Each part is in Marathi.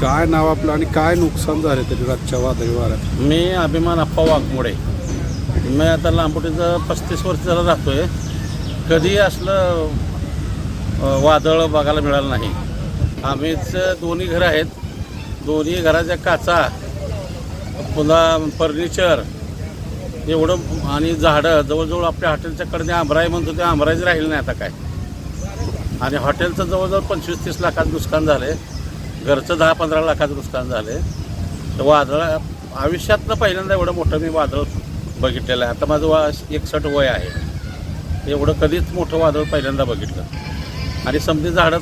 काय नाव आपलं आणि काय नुकसान झालं तरी रातच्या वादळी वाऱ्यात? मी अभिमान अप्पा वाघमोडे. मी आता लांबोटीचं 35 वर्ष झालं राहतो आहे. कधी असलं वादळ बघायला मिळालं नाही. आम्हीच दोन्ही घरं आहेत. दोन्ही घराच्या काचा, पुन्हा फर्निचर एवढं आणि झाडं जवळजवळ आपल्या हॉटेलच्या कडे आंबराई म्हणतो ते आंबराईच राहिलं नाही आता काय. आणि हॉटेलचं जवळजवळ 25-30 लाखाचं नुकसान झालं आहे. घरचं 10-15 लाखाचं नुकसान झालं आहे. तर वादळ आयुष्यातनं पहिल्यांदा एवढं मोठं मी वादळ बघितलेलं आहे. आता माझं 61 वय आहे. एवढं कधीच मोठं वादळ पहिल्यांदा बघितलं. आणि समधी झाडं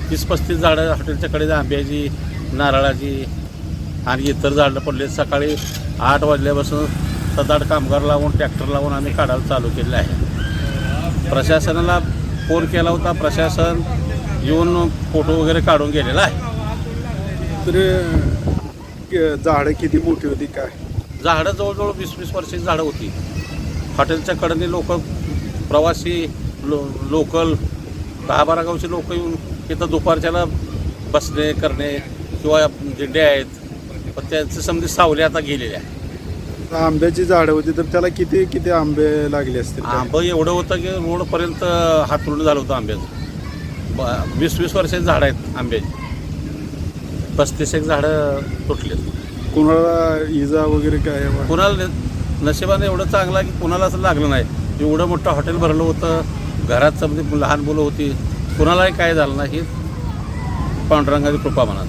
30-35 झाडं हॉटेलच्या कडे आंब्याची, नारळाची आणि इतर झाडं पडले. सकाळी 8 वाजल्यापासून 7-8 कामगार लावून ट्रॅक्टर लावून आम्ही काढायला चालू केलेलं आहे. प्रशासनाला फोन केला होता. प्रशासन येऊन फोटो वगैरे काढून गेलेला आहे. तर झाडं किती मोठी होती काय? झाडं जवळजवळ 20-20 वर्षाची झाडं होती. हॉटेलच्या कडेने लोक, प्रवासी, लोकल 10-12 गावचे लोक येऊन इथं दुपारच्याला बसणे करणे किंवा दिंडे आहेत. पण त्यांचं समजी सावली आता गेलेल्या आहे. आंब्याची झाडं होती तर त्याला किती किती आंबे लागले असतील? आंबं एवढं होतं की रोडपर्यंत हातरुंड झालं होतं आंब्याचं. 20-20 वर्षाची झाडं आहेत आंब्याची. 35 झाडं तुटले. कुणाला इजा वगैरे काय? कुणाला नशिबाने एवढं चांगलं आहे की कुणाला असं लागलं नाही. एवढं मोठं हॉटेल भरलं होतं. घरात समजी लहान मुलं होती. कुणालाही काय झालं नाही. ही पांडुरंगाची कृपा म्हणा.